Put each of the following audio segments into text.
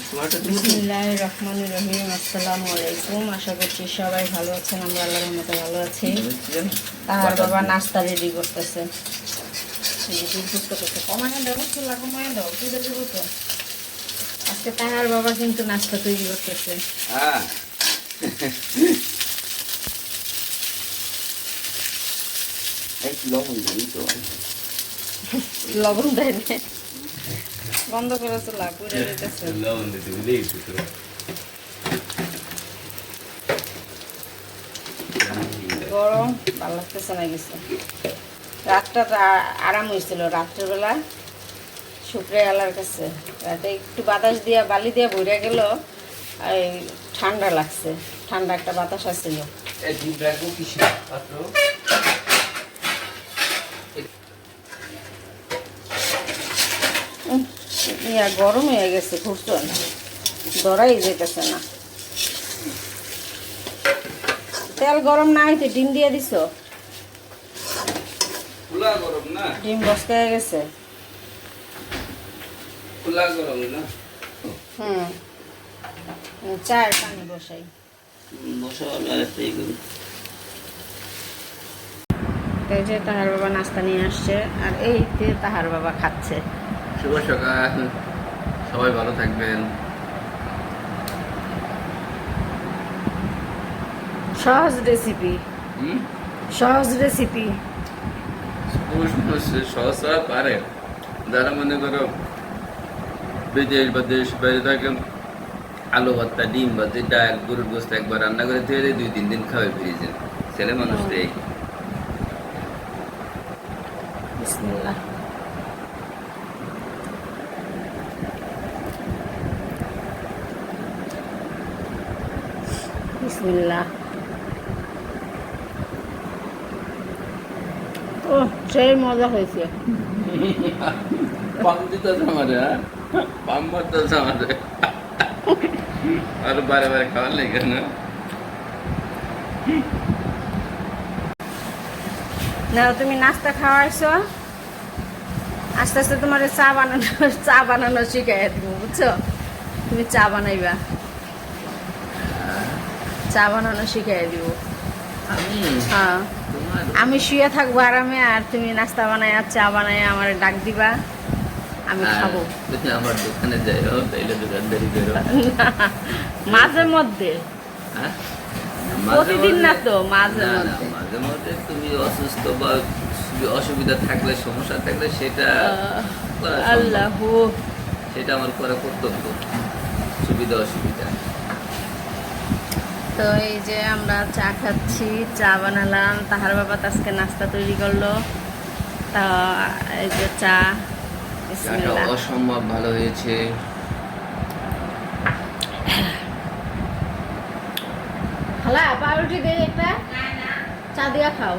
বিসমিল্লাহির রহমানির রহিম। আসসালামু আলাইকুম। আশা করছি সবাই ভালো আছেন। আমরা আল্লাহর রহমতে ভালো আছি। তাহার বাবা নাস্তা রেডি করতেছে। কমায় দাও, চুলা কমায় দাও, পুজো দেবো তো। আজকে তাহার বাবা কিন্তু নাস্তা তৈরি করতেছে। লবণ দেয় না, বন্ধ করে চুলা পুড়ে যেতেছে। গরম ভালো লাগতেছে না কিছু। রাতটা আরাম হয়েছিল, রাত্রেবেলা শুক্রে আলার কাছে রাতে একটু বাতাস দিয়া বালি দিয়া ভরে গেল, এই ঠান্ডা লাগছে, ঠান্ডা একটা বাতাস আসছিল। গরম হয়ে গেছে, ঘুরছেন ধরাই যেতেছে না। তেল গরম না হইতে ডিম দিয়ে দিছ, ডিম বসকে গেছে। চায়ের পানি বসাই এই যে তাহার বাবা নাস্তা নিয়ে আসছে, আর এই যে তাহার বাবা খাচ্ছে। শুভ সকাল, সবাই ভালো থাকবেন। সহজ রেসিপি, সহজ রেসিপি। সহজ পারে যারা মনে করো বিদেশ বা দেশ বাইরে থাকেন, আলু ভর্তা, ডিম ভাজি, ডাল, গরুর গোস্ত একবার রান্না করে ধুয়ে 2-3 দিন খাওয়াই ফিরিয়েছেন। ছেলে মানুষ তো এই। বিসমিল্লাহ। বিসমিল্লাহ। ও সেই মজা হয়েছে। পাম দিতেছে আমারে, পাম ভরতেছে আমারে, আর বারে বারে খাওয়ার লেগে না। না তুমি নাস্তা খাওয়াইছো, আস্তে আস্তে তোমার চা বানানো শিখাই দিব, বুঝছো? তুমি চা বানাইবা, চা বানানো শিখাই দিব। হ্যাঁ, আমি শুয়ে থাকবো আরামে, আর তুমি নাস্তা বানাই আর চা বানাই আমার ডাক দিবা, আমি খাবো। আমার দোকানে যাই তাইলে দোকানদারি করো মাঝে মধ্যে, প্রতিদিন না তো, মাঝে মধ্যে। মাঝে মধ্যে তুমি অসুস্থ বা অসুবিধা থাকলে, সমস্যা থাকলে সেটা আল্লাহ, সেটা আমার করা কর্তব্য, সুবিধা অসুবিধা। তো এই যে আমরা চা খাচ্ছি, চা বানালাম, তাহার বাবা আজকে নাস্তা তৈরি করলো। তা এই যে চা, অসম্ভব ভালো হয়েছে। খালা পাউরুটি দিয়ে একটা চা দিয়া খাও।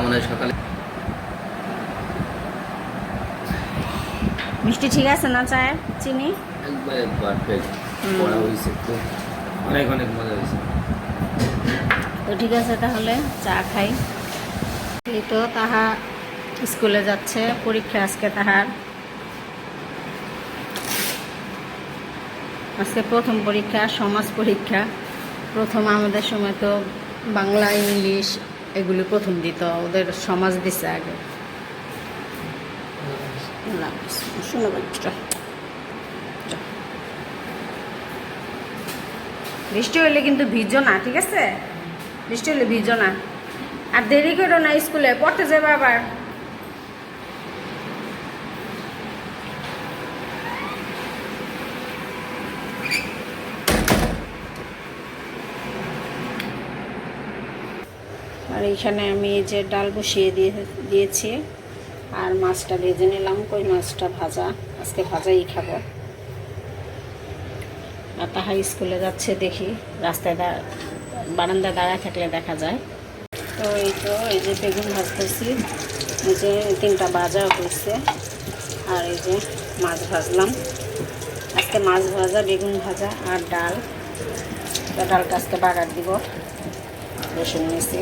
মনে হয় সকালে মিষ্টি ঠিক আছে না? চায়ের চিনি একবারে পারফেক্ট পড়া হয়েছে, তো অনেক অনেক মজা হয়েছে। তো ঠিক আছে, তাহলে চা খাই। এই তো তাহা স্কুলে যাচ্ছে, পরীক্ষা আজকে তাহার। আজকে প্রথম পরীক্ষা, সমাজ পরীক্ষা। প্রথম আমাদের সময় তো বাংলা, ইংলিশ এগুলি প্রথম দিত, ওদের সমাজ দিছে আগে। শোনো বাচ্চাটা, বৃষ্টি হইলে কিন্তু ভিজো না, ঠিক আছে? বৃষ্টি হলে ভিজো না, আর দেরি করো না, স্কুলে পড়তে যাবে আবার। আর এইখানে আমি এই যে ডাল বসিয়ে দিয়েছি, আর মাছটা ভেজে নিলাম। কই মাছটা ভাজা, আজকে ভাজাই খাবো। আর তাহা স্কুলে যাচ্ছে, দেখি রাস্তায় বারান্দায় দাঁড়ায় থাকলে দেখা যায়। তো এই যে বেগুন ভাজতেছি, এই যে 3টা ভাজা হয়েছে, আর এই যে মাছ ভাজলাম। আজকে মাছ ভাজা, বেগুন ভাজা আর ডাল। ডালটা আজকে বাগার দিব, রসুন নিয়েছি।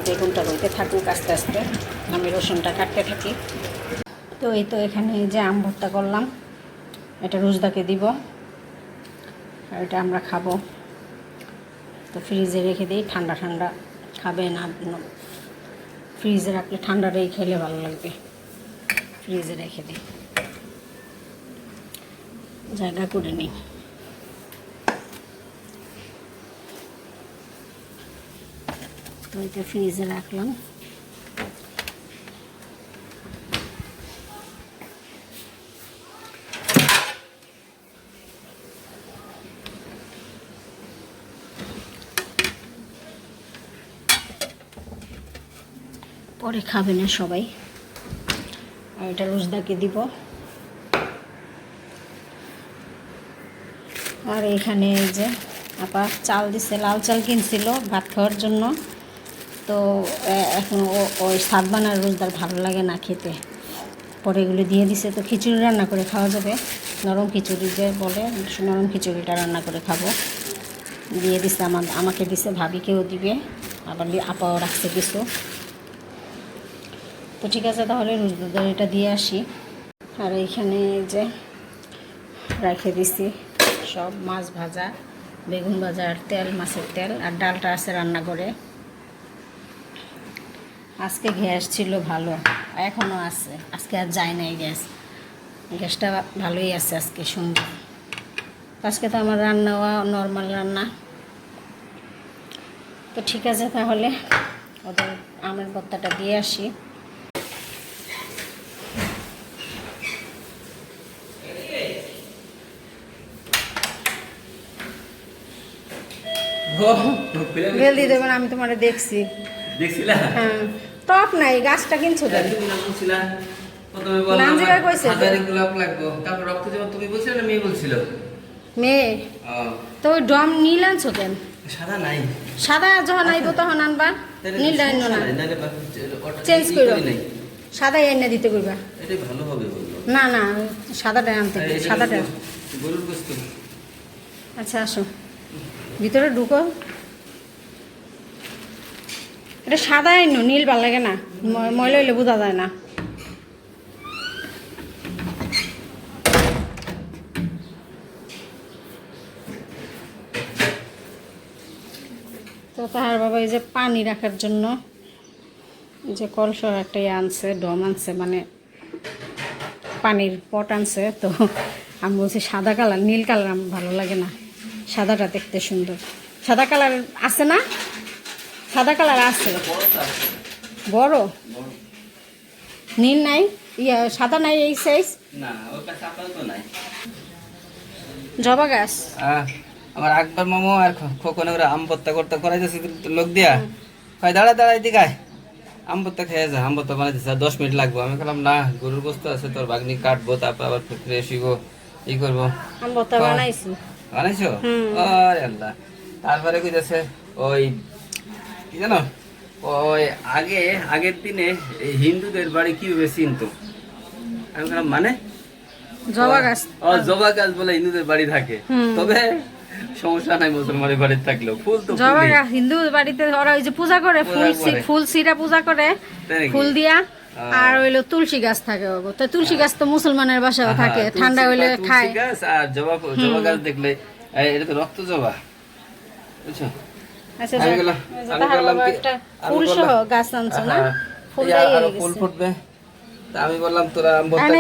বেগুনটা হইতে থাকুক আস্তে আস্তে, আমি রসুনটা কাটতে থাকি। তো এই তো এখানে এই যে আম ভর্তা করলাম, এটা রোজদাকে দিব, আর এটা আমরা খাবো। তো ফ্রিজে রেখে দিই, ঠান্ডা ঠান্ডা খাবে না, ফ্রিজে রাখলে ঠান্ডাটাই খেলে ভালো লাগবে, ফ্রিজে রেখে দিই, জায়গা করে নিই। তো এটা ফ্রিজে রাখলাম। পরে খাবে না সবাই, আর এটা রোজদাকে দিব। আর এখানে এই যে আপা চাল দিছে, লাল চাল কিনছিল ভাত খাওয়ার জন্য। তো এখন ওই সাতবানার রোজদার ভালো লাগে না খেতে, পরে এগুলো দিয়ে দিছে। তো খিচুড়ি রান্না করে খাওয়া যাবে, নরম খিচুড়ি যে বলে, নরম খিচুড়িটা রান্না করে খাবো। দিয়ে দিছে, আমাকে দিছে, ভাবিকেও দিবে, আবার আপাও রাখছে কিছু। তো ঠিক আছে, তাহলে রোজদার এটা দিয়ে আসি। আর এইখানে যে রেখে দিছি সব মাছ ভাজা, বেগুন ভাজা, আর তেল, মাছের তেল, আর ডালটা আছে রান্না করে। আজকে গ্যাস ছিল ভালো, এখনও আছে, আজকে আর যায় নাই গ্যাসটা ভালোই আছে আজকে, সুন্দর। আজকে তো আমার রান্নাও নর্মাল রান্না। তো ঠিক আছে, তাহলে ওদের আমের ভর্তাটা দিয়ে আসি। বেল দিয়ে দেবেন, আমি তোমার দেখছি। দেখছিলা? হ্যাঁ, টপ নাই, গাছটা কিনছো কেন? তুমি না বলছিলা প্রথমে বললাম লাঞ্জিরা কইছে তো। 1000 গোলাপ লাগবে, তারপর রক্ত যেমন তুমি বলছিলে না, মেয়ে বলছিল। মেয়ে তো ওই ড্রাম নীল আনছো কেন? সাদা নাই, সাদা যখন আইব তখন আনবা, নীলটা আনবো না, চেঞ্জ করো, সাদাই এনে দিতে কইবা। এটা ভালো হবে বললো। না না, সাদাটা আনতে, সাদাটা। গরুর গোশত। আচ্ছা আসো, ভিতরে ঢুকো। এটা সাদা এনো, নীল ভাল লাগে না, ময়লা হইলে বোঝা যায় না। তো তাহার বাবা এই যে পানি রাখার জন্য এই যে কলসর একটা আনছে, ডম আনছে, মানে পানির পট আনছে। তো আমি বলছি সাদা কালার, নীল কালার আমার ভালো লাগে না, সাদাটা দেখতে সুন্দর। সাদা কালার আছে না? সাদা কালার আছে, বড়, নীল নাই, সাদা নাই, এই সাইজ না, ওর কাছে আপাতত নাই। জবা গাছ। আমার আকবর মামু আর খোকনে ওরা আম ভর্তা করতে করাইতেছে লোক দিয়া, কয় দাঁড়া দাঁড়াই দিকায় আম ভর্তা খেয়ে যা, আম ভর্তা বানাইতেছে, 10 মিনিট লাগবো। আমি বললাম না, গরুর গোশত আছে, তোর বাগনি কাটবো, তারপর আবার ফ্রেশ হইব, ই করবো। আম ভর্তা বানাইছি। বানাইছো? আরে আল্লাহ। তারপরে কইতেছে ওই কি জানো, ওই আগের দিনে এই হিন্দুদের বাড়ি কিভাবে চিনতো? আমি বললাম মানে জবা গাছ। জবা গাছ বলে হিন্দুদের বাড়ি থাকে, তবে সমস্যা নাই মুসলমানের বাড়িতে থাকলেও, ফুল তো জবা গাছ হিন্দু বাড়িতে ওরা ওই যে পূজা করে, ফুল সিরা পূজা করে, ফুল দিয়া। আর হইলো তুলসী গাছ থাকে, তো তুলসী গাছ তো মুসলমানের বাসায় থাকে, ঠান্ডা হইলে খায়। গাছ আর জবা গাছ দেখলে এটা তো রক্ত জবা, বুঝছো? আচ্ছা, একটা ফুল সহ গাছ আনছো না, ফুল ফুটবে। তা আমি বললাম তোরা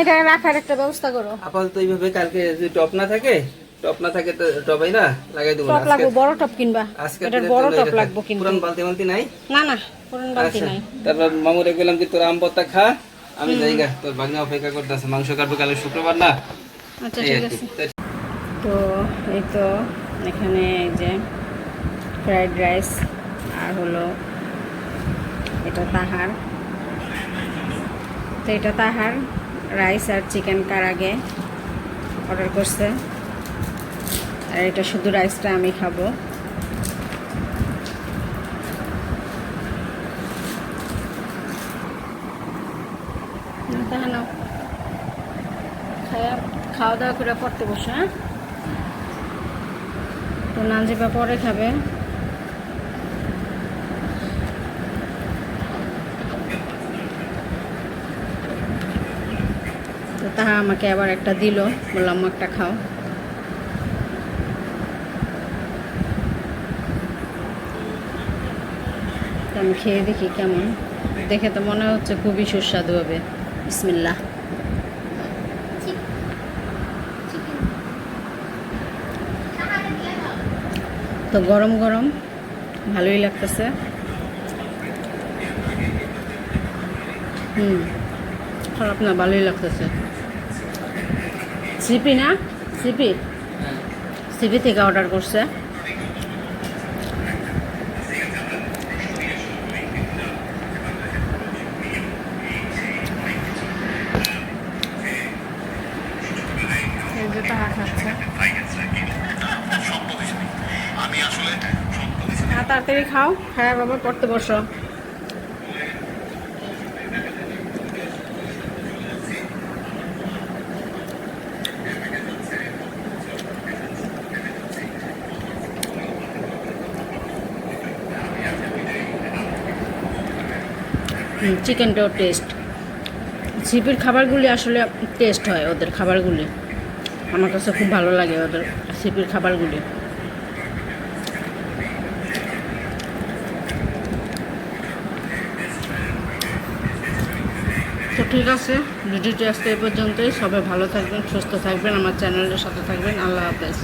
এটা রাখার একটা ব্যবস্থা করো আপাতত এইভাবে, কালকে যদি টপ না থাকে তো টপই না লাগাই দেবো। টপ লাগবে, বড় টপ কিনবা, এটার বড় টপ লাগবে কিনবা। পুরান বালতি নাই? না না, পুরান বালতি নাই। তারপর মামুরে কইলাম কি তোরা আম ভর্তা খা, আমি যাইগা, তোর ভাগনা অপেক্ষা করতেছে, মাংস কাটবে কালে শুক্রবার না। আচ্ছা ঠিক আছে। তো এই তো এখানে এই যে ফ্রাইড রাইস, আর হলো এটা তাহার, তো এটা তাহার রাইস আর চিকেন কারাগে অর্ডার করছে, আর এটা শুধু রাইসটা আমি খাবো। তাহলে খাওয়া দাওয়া করে পড়তে বসে, হ্যাঁ? তো নানজিবা পরে খাবে। তাহা আমাকে আবার একটা দিল, বললাম একটা খাও। তো আমি খেয়ে দেখি কেমন, দেখে তো মনে হচ্ছে খুবই সুস্বাদু হবে। বিসমিল্লাহ। তো গরম গরম ভালোই লাগতেছে। খারাপ না, ভালোই লাগতেছে। সিপি না, সিপি সিপি থেকে অর্ডার করছে। এই যে তাহা খাচ্ছে। তাড়াতাড়ি খাও, হ্যাঁ বাবা পড়তে বসো। চিকেনটাও টেস্ট, সিপির খাবারগুলি আসলে টেস্ট হয়, ওদের খাবারগুলি আমার কাছে খুব ভালো লাগে, ওদের সিপির খাবারগুলি। তো ঠিক আছে, ভিডিওটি আজকে এই পর্যন্তই। সবাই ভালো থাকবেন, সুস্থ থাকবেন, আমার চ্যানেলের সাথে থাকবেন। আল্লাহ হাফেজ।